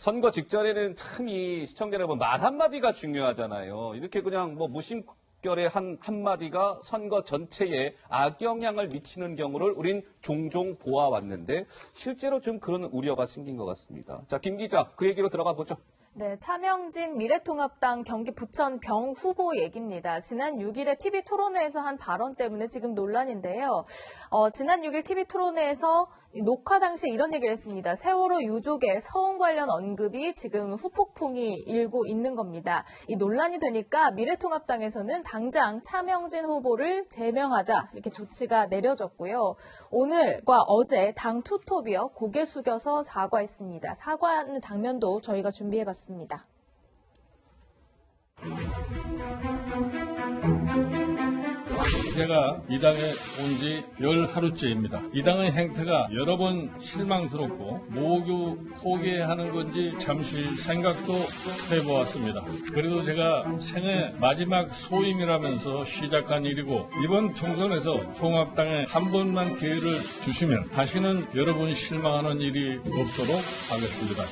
선거 직전에는 참 이 시청자 여러분 말 한마디가 중요하잖아요. 이렇게 그냥 뭐 무심결의 한마디가 선거 전체에 악영향을 미치는 경우를 우린 종종 보아왔는데 실제로 좀 그런 우려가 생긴 것 같습니다. 자, 김 기자, 그 얘기로 들어가 보죠. 네, 차명진 미래통합당 경기 부천 병 후보 얘기입니다. 지난 6일에 TV 토론회에서 한 발언 때문에 지금 논란인데요. 지난 6일 TV 토론회에서 녹화 당시에 이런 얘기를 했습니다. 세월호 유족의 서원 관련 언급이 지금 후폭풍이 일고 있는 겁니다. 이 논란이 되니까 미래통합당에서는 당장 차명진 후보를 제명하자 이렇게 조치가 내려졌고요. 오늘과 어제 당 투톱이요 고개 숙여서 사과했습니다. 사과하는 장면도 저희가 준비해봤습니다. 제가 이 당에 온 지 열 하루째입니다. 이 당의 행태가 여러 번 실망스럽고 모두 포기하는 건지 잠시 생각도 해보았습니다. 그래도 제가 생애 마지막 소임이라면서 시작한 일이고 이번 총선에서 통합당에 한 번만 기회를 주시면 다시는 여러분 실망하는 일이 없도록 하겠습니다.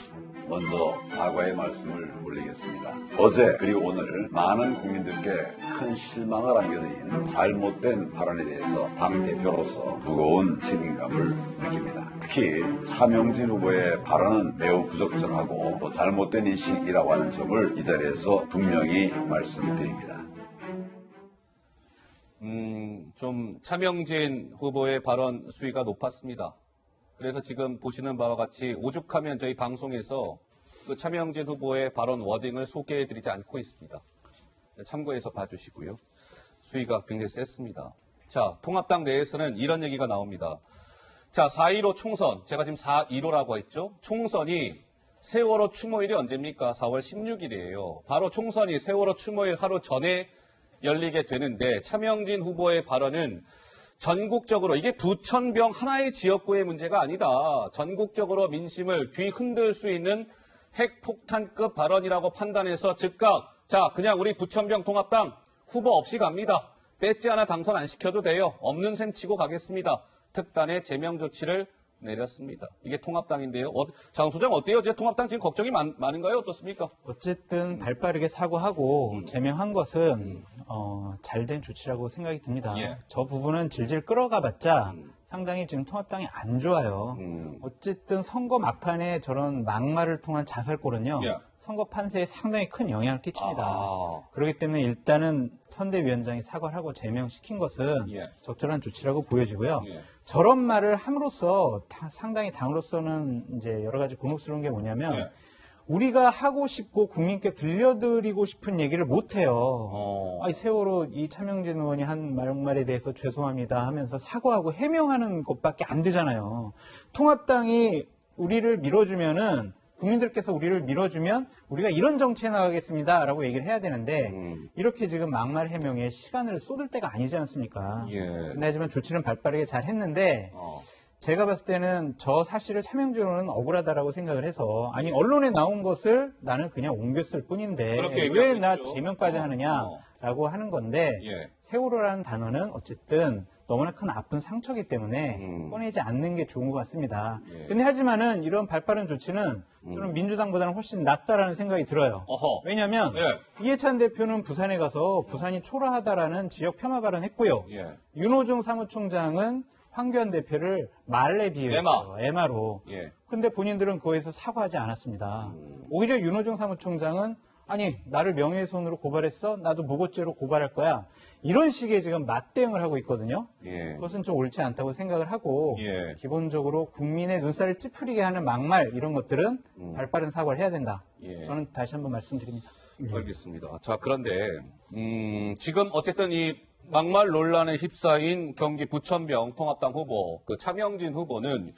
먼저 사과의 말씀을 올리겠습니다. 어제 그리고 오늘 많은 국민들께 큰 실망을 안겨드린 잘못된 발언에 대해서 당대표로서 무거운 책임감을 느낍니다. 특히 차명진 후보의 발언은 매우 부적절하고 또 잘못된 인식이라고 하는 점을 이 자리에서 분명히 말씀드립니다. 좀 차명진 후보의 발언 수위가 높았습니다. 그래서 지금 보시는 바와 같이 오죽하면 저희 방송에서 그 차명진 후보의 발언 워딩을 소개해드리지 않고 있습니다. 참고해서 봐주시고요. 수위가 굉장히 셌습니다. 자, 통합당 내에서는 이런 얘기가 나옵니다. 자, 4.15 총선, 제가 지금 4.15라고 했죠? 총선이 세월호 추모일이 언제입니까? 4월 16일이에요. 바로 총선이 세월호 추모일 하루 전에 열리게 되는데 차명진 후보의 발언은 전국적으로 이게 부천병 하나의 지역구의 문제가 아니다. 전국적으로 민심을 뒤흔들 수 있는 핵폭탄급 발언이라고 판단해서 즉각 자 그냥 우리 부천병 통합당 후보 없이 갑니다. 배지 하나 당선 안 시켜도 돼요. 없는 셈 치고 가겠습니다. 특단의 제명 조치를 내렸습니다. 이게 통합당인데요. 장 소장 어때요? 제 통합당 지금 걱정이 많은가요? 어떻습니까? 어쨌든 발빠르게 사과하고 제명한 것은 잘된 조치라고 생각이 듭니다. 예. 저 부분은 질질 끌어가봤자 상당히 지금 통합당이 안 좋아요. 어쨌든 선거 막판에 저런 막말을 통한 자살골은요. 예. 선거 판세에 상당히 큰 영향을 끼칩니다. 아. 그렇기 때문에 일단은 선대위원장이 사과를 하고 제명시킨 것은 예. 적절한 조치라고 보여지고요. 예. 저런 말을 함으로써 상당히 당으로서는 이제 여러 가지 곤혹스러운 게 뭐냐면 예. 우리가 하고 싶고 국민께 들려드리고 싶은 얘기를 못해요. 아니, 세월호 이 차명진 의원이 한 말에 대해서 죄송합니다 하면서 사과하고 해명하는 것밖에 안 되잖아요. 통합당이 우리를 밀어주면은 국민들께서 우리를 밀어주면 우리가 이런 정치에 나가겠습니다라고 얘기를 해야 되는데 이렇게 지금 막말 해명에 시간을 쏟을 때가 아니지 않습니까? 예. 근데 하지만 조치는 발빠르게 잘 했는데 제가 봤을 때는 저 사실을 차명진 의원은 억울하다라고 생각을 해서 아니 언론에 나온 것을 나는 그냥 옮겼을 뿐인데 왜 나 제명까지 하느냐라고 하는 건데 예. 세월호라는 단어는 어쨌든 너무나 큰 아픈 상처이기 때문에 꺼내지 않는 게 좋은 것 같습니다. 예. 근데 하지만은 이런 발빠른 조치는 저는 민주당보다는 훨씬 낫다라는 생각이 들어요. 어허. 왜냐하면 예. 이해찬 대표는 부산에 가서 부산이 초라하다라는 지역 폄하 발언했고요. 예. 윤호중 사무총장은 황교안 대표를 말에 비유했어요. 에마로. 예. 근데 본인들은 거기서 사과하지 않았습니다. 오히려 윤호중 사무총장은 아니 나를 명예훼손으로 고발했어? 나도 무고죄로 고발할 거야. 이런 식의 지금 맞대응을 하고 있거든요. 예. 그것은 좀 옳지 않다고 생각을 하고 예. 기본적으로 국민의 눈살을 찌푸리게 하는 막말 이런 것들은 발빠른 사과를 해야 된다. 예. 저는 다시 한번 말씀드립니다. 알겠습니다. 자, 그런데 지금 어쨌든 이 막말 논란에 휩싸인 경기 부천병 통합당 후보, 그 차명진 후보는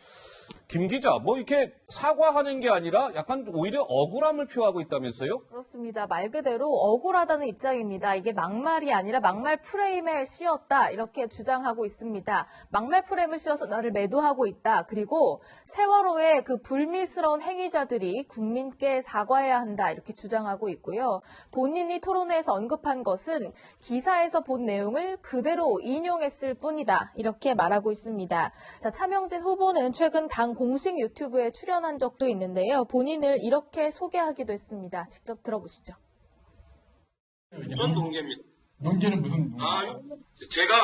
김 기자, 뭐 이렇게 사과하는 게 아니라 약간 오히려 억울함을 표하고 있다면서요? 그렇습니다. 말 그대로 억울하다는 입장입니다. 이게 막말이 아니라 막말 프레임에 씌었다 이렇게 주장하고 있습니다. 막말 프레임을 씌워서 나를 매도하고 있다. 그리고 세월호의 그 불미스러운 행위자들이 국민께 사과해야 한다 이렇게 주장하고 있고요. 본인이 토론회에서 언급한 것은 기사에서 본 내용을 그대로 인용했을 뿐이다 이렇게 말하고 있습니다. 자, 차명진 후보는 최근 당 공식 유튜브에 출연한 적도 있는데요. 본인을 이렇게 소개하기도 했습니다. 직접 들어보시죠. 전 농계입니다. 농계는 무슨 제가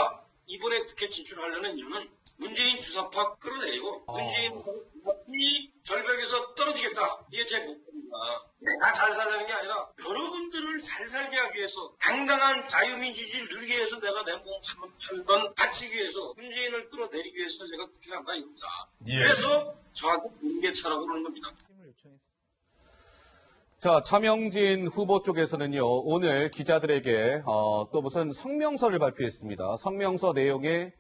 이번에 국회 진출하려는 이유는 문재인 주사파 끌어내리고 문재인이 절벽에서 떨어지겠다. 이게 제 목표입니다. 내가 잘 살라는 게 아니라 여러분들을 잘 살게 하기 위해서 당당한 자유민주주의를 누리기 위해서 내가 내 몸 한번 바치기 위해서 문재인을 끌어내리기 위해서 내가 국회에 간다 이겁니다. 그래서 저한테 농계차라고 그러는 겁니다. 자, 차명진 후보 쪽에서는요, 오늘 기자들에게 또 무슨 성명서를 발표했습니다. 성명서 내용에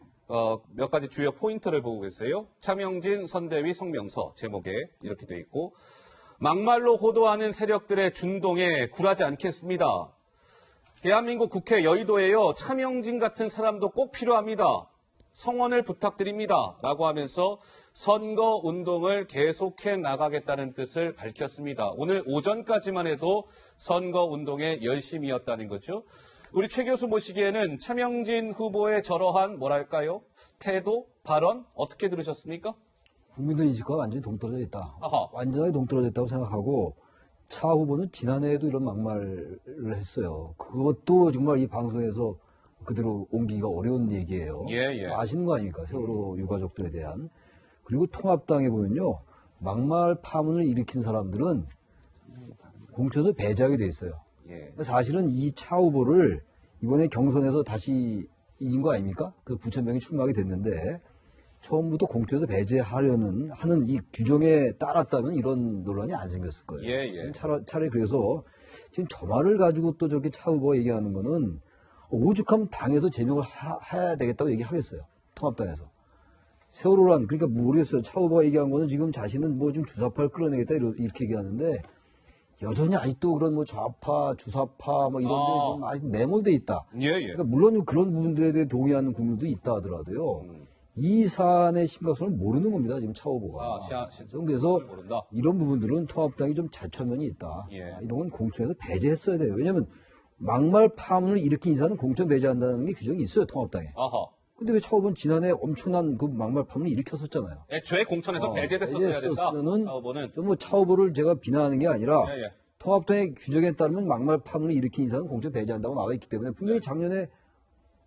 몇 가지 주요 포인트를 보고 계세요. 차명진 선대위 성명서 제목에 이렇게 돼 있고, 막말로 호도하는 세력들의 준동에 굴하지 않겠습니다. 대한민국 국회 여의도에요, 차명진 같은 사람도 꼭 필요합니다. 성원을 부탁드립니다. 라고 하면서 선거 운동을 계속해 나가겠다는 뜻을 밝혔습니다. 오늘 오전까지만 해도 선거 운동에 열심이었다는 거죠. 우리 최 교수 보시기에는 차명진 후보의 저러한 뭐랄까요? 태도, 발언 어떻게 들으셨습니까? 국민들 인식과 완전히 동떨어져 있다. 아하. 완전히 동떨어져 있다고 생각하고 차 후보는 지난해에도 이런 막말을 했어요. 그것도 정말 이 방송에서 그대로 옮기기가 어려운 얘기예요. 예. 아시는 거 아닙니까? 세월호 유가족들에 대한. 그리고 통합당에 보면요. 막말 파문을 일으킨 사람들은 공천에서 배제하게 돼 있어요. 예. 사실은 이 차 후보를 이번에 경선에서 다시 이긴 거 아닙니까? 그 부천명이 출마하게 됐는데 처음부터 공천에서 배제하려는 하는 이 규정에 따랐다면 이런 논란이 안 생겼을 거예요. 예. 차라리 그래서 지금 저 말을 가지고 또 저렇게 차 후보가 얘기하는 거는 오죽하면 당에서 제명을 해야 되겠다고 얘기하겠어요. 통합당에서. 세월호란, 그러니까 모르겠어요. 차 후보가 얘기한 거는 지금 자신은 뭐 좀 주사파를 끌어내겠다 이렇게 얘기하는데 여전히 아직도 그런 뭐 좌파, 주사파 뭐 이런 데 좀 아직 매몰돼 있다. 예. 그러니까 물론 그런 부분들에 대해 동의하는 국민도 있다 하더라도요. 이 사안의 심각성을 모르는 겁니다. 지금 차 후보가. 그래서 모른다. 이런 부분들은 통합당이 좀 자처면이 있다. 예. 이런 건 공천에서 배제했어야 돼요. 왜냐하면 막말 파문을 일으킨 인사는 공천 배제한다는 게 규정이 있어요. 통합당에. 아하. 근데 왜 차 후보는 지난해 엄청난 그 막말 파문을 일으켰었잖아요. 애초에 공천에서 배제됐었어야 된다. 배제했었으면은 차 후보는. 좀 뭐 차 후보를 제가 비난하는 게 아니라 예. 통합당의 규정에 따르면 막말 파문을 일으킨 인사는 공천 배제한다고 나와 있기 때문에 분명히 작년에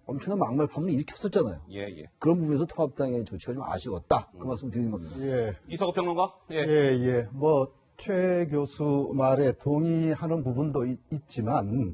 엄청난 막말 파문을 일으켰었잖아요. 예. 그런 부분에서 통합당의 조치가 좀 아쉬웠다. 그 말씀 드리는 겁니다. 예, 이석호 평론가? 예. 뭐, 최 교수 말에 동의하는 부분도 있지만,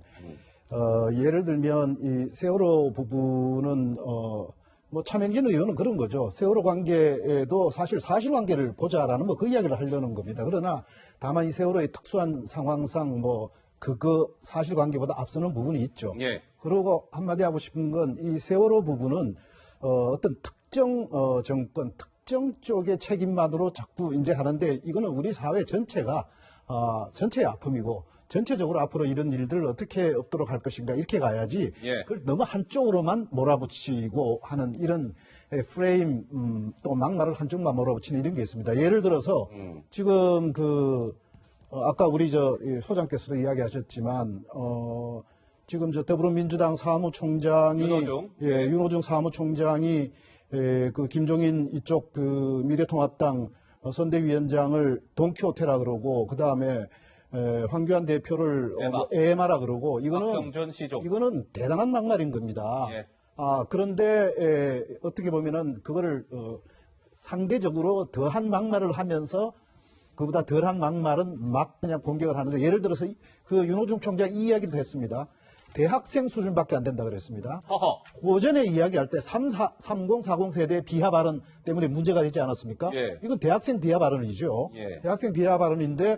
예를 들면, 이 세월호 부분은, 뭐, 차명진 의원은 그런 거죠. 세월호 관계에도 사실관계를 보자라는 뭐 그 이야기를 하려는 겁니다. 그러나 다만 이 세월호의 특수한 상황상 뭐, 그거 사실관계보다 앞서는 부분이 있죠. 예. 그러고 한마디 하고 싶은 건 이 세월호 부분은 어떤 특정 정권, 특정 쪽의 책임만으로 자꾸 이제 하는데 이거는 우리 사회 전체가 전체의 아픔이고 전체적으로 앞으로 이런 일들을 어떻게 없도록 할 것인가 이렇게 가야지 예. 그걸 너무 한쪽으로만 몰아붙이고 하는 이런 프레임 또 막말을 한쪽만 몰아붙이는 이런 게 있습니다. 예를 들어서 지금 아까 우리 소장께서도 이야기하셨지만 지금 더불어민주당 사무총장이 윤호중 사무총장이 그 김종인 이쪽 그 미래통합당 선대위원장을 돈키호테라 그러고 그 다음에 황교안 대표를 에마라 그러고 이거는 대단한 막말인 겁니다. 예. 그런데 어떻게 보면은 그거를 상대적으로 더한 막말을 하면서 그보다 덜한 막말은 막 그냥 공격을 하는데 예를 들어서 그 윤호중 총장 이 이야기도 했습니다. 대학생 수준밖에 안 된다 그랬습니다. 고전에 이야기할 때 3040 세대 비하 발언 때문에 문제가 되지 않았습니까? 예. 이건 대학생 비하 발언이죠. 예. 대학생 비하 발언인데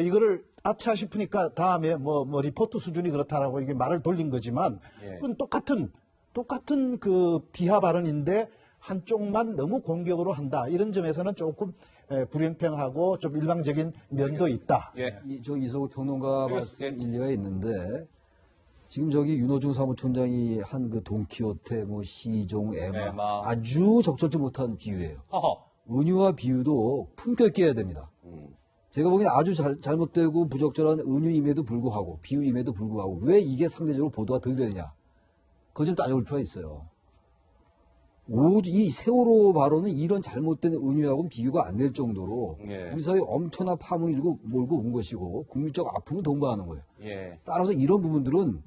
이거를 아차 싶으니까 다음에 뭐 리포트 수준이 그렇다라고 이게 말을 돌린 거지만 그건 똑같은 그 비하 발언인데 한쪽만 너무 공격으로 한다. 이런 점에서는 조금 불공평하고 좀 일방적인 면도 있다. 예. 이석우 평론가 말씀 일리가 있는데 지금 윤호중 사무총장이 한 그 돈키호테, 뭐 시종, 에마 아주 적절치 못한 비유예요. 은유와 비유도 품격 있게 해야 됩니다. 제가 보기엔 아주 잘못되고 부적절한 은유임에도 불구하고 비유임에도 불구하고 왜 이게 상대적으로 보도가 덜 되느냐. 그걸 좀 따져볼 필요가 있어요. 이 세월호 발언은 이런 잘못된 은유하고는 비교가 안 될 정도로 예. 우리 사회에 엄청난 파문을 몰고 온 것이고 국민적 아픔을 동반하는 거예요. 예. 따라서 이런 부분들은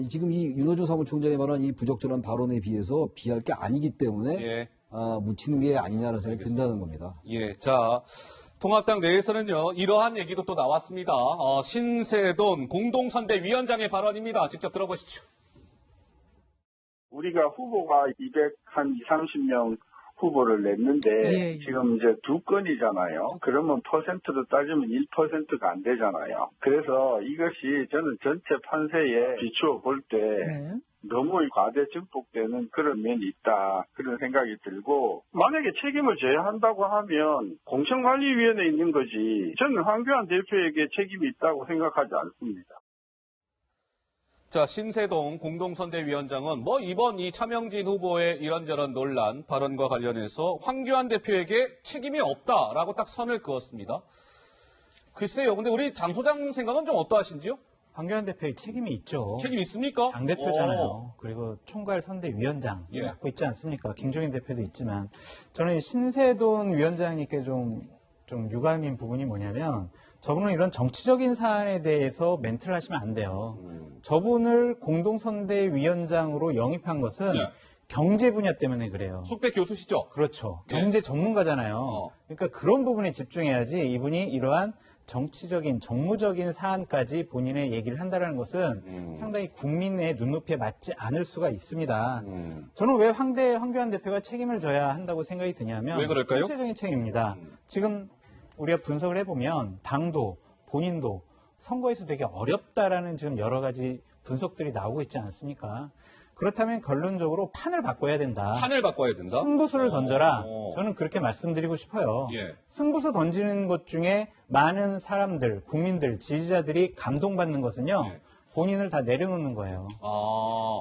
지금 이 윤호중 사무총장이 말한 이 부적절한 발언에 비해서 비할 게 아니기 때문에 예. 묻히는 게 아니냐는 생각이 든다는 겁니다. 예. 자, 통합당 내에서는요, 이러한 얘기도 또 나왔습니다. 신세돈 공동선대위원장의 발언입니다. 직접 들어보시죠. 우리가 후보가 230명 후보를 냈는데 지금 이제 2건이잖아요. 그러면 퍼센트로 따지면 1%가 안 되잖아요. 그래서 이것이 저는 전체 판세에 비추어 볼 때 너무 과대 증폭되는 그런 면이 있다. 그런 생각이 들고 만약에 책임을 져야 한다고 하면 공천관리위원회에 있는 거지 저는 황교안 대표에게 책임이 있다고 생각하지 않습니다. 자, 신세동 공동선대위원장은 이번 이 차명진 후보의 이런저런 논란 발언과 관련해서 황교안 대표에게 책임이 없다라고 딱 선을 그었습니다. 글쎄요, 근데 우리 장 소장 생각은 좀 어떠하신지요? 황교안 대표의 책임이 있죠. 책임 있습니까? 당대표잖아요. 그리고 총괄 선대위원장 예. 맡고 있지 않습니까? 김종인 대표도 있지만 저는 신세돈 위원장님께 좀 유감인 부분이 뭐냐면 저분은 이런 정치적인 사안에 대해서 멘트를 하시면 안 돼요. 저분을 공동선대위원장으로 영입한 것은 예. 경제 분야 때문에 그래요. 숙대 교수시죠? 그렇죠. 예. 경제 전문가잖아요. 그러니까 그런 부분에 집중해야지 이분이 이러한 정치적인, 정무적인 사안까지 본인의 얘기를 한다는 것은 상당히 국민의 눈높이에 맞지 않을 수가 있습니다. 저는 왜 황교안 대표가 책임을 져야 한다고 생각이 드냐면 왜 그럴까요? 전체적인 책임입니다. 지금 우리가 분석을 해보면 당도, 본인도 선거에서 되게 어렵다라는 지금 여러 가지 분석들이 나오고 있지 않습니까? 그렇다면 결론적으로 판을 바꿔야 된다. 판을 바꿔야 된다? 승부수를 던져라. 저는 그렇게 말씀드리고 싶어요. 예. 승부수 던지는 것 중에 많은 사람들, 국민들, 지지자들이 감동받는 것은요. 예. 본인을 다 내려놓는 거예요.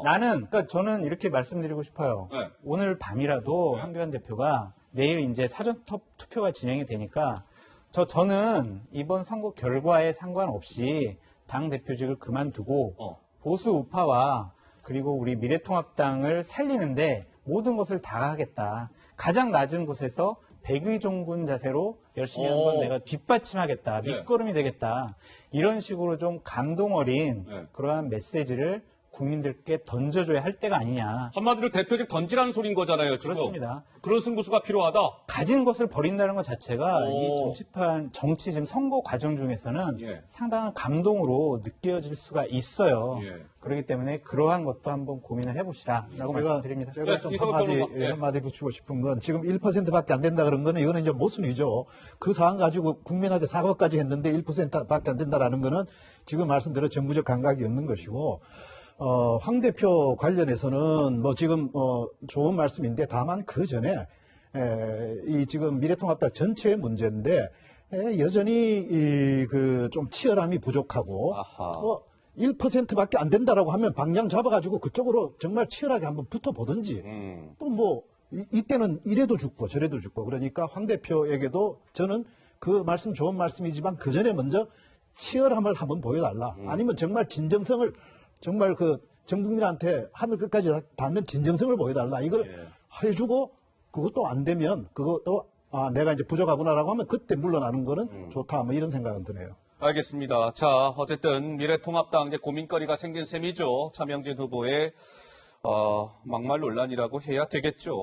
그러니까 저는 이렇게 말씀드리고 싶어요. 네. 오늘 밤이라도 황교안 대표가 내일 이제 사전 투표가 진행이 되니까 저는 이번 선거 결과에 상관없이 당 대표직을 그만두고 보수 우파와 그리고 우리 미래통합당을 살리는데 모든 것을 다 하겠다. 가장 낮은 곳에서 백의종군 자세로 열심히 한번 내가 뒷받침하겠다. 밑거름이 되겠다. 이런 식으로 좀 감동 어린 그러한 메시지를 국민들께 던져줘야 할 때가 아니냐. 한마디로 대표직 던지라는 소린 거잖아요, 지금. 그렇습니다. 그런 승부수가 필요하다. 가진 것을 버린다는 것 자체가 이 정치 지금 선거 과정 중에서는 상당한 감동으로 느껴질 수가 있어요. 그렇기 때문에 그러한 것도 한번 고민을 해보시라라고 말씀드립니다. 제가 좀 이성호 한마디 붙이고 싶은 건 지금 1%밖에 안 된다 그런 거는 이거는 이제 모순이죠. 그 사안 가지고 국민한테 사과까지 했는데 1%밖에 안 된다라는 거는 지금 말씀대로 정부적 감각이 없는 것이고 황 대표 관련해서는 지금 좋은 말씀인데 다만 그 전에 이 지금 미래통합당 전체의 문제인데 여전히 좀 치열함이 부족하고 1%밖에 안 된다라고 하면 방향 잡아가지고 그쪽으로 정말 치열하게 한번 붙어보든지 또 이때는 이래도 죽고 저래도 죽고 그러니까 황 대표에게도 저는 그 말씀 좋은 말씀이지만 그 전에 먼저 치열함을 한번 보여달라. 아니면 정말 진정성을 정말 전 국민한테 하늘 끝까지 닿는 진정성을 보여달라. 이걸 해주고 그것도 안 되면 그것도 내가 이제 부족하구나라고 하면 그때 물러나는 거는 좋다. 이런 생각은 드네요. 알겠습니다. 자, 어쨌든 미래통합당 이제 고민거리가 생긴 셈이죠. 차명진 후보의 막말 논란이라고 해야 되겠죠.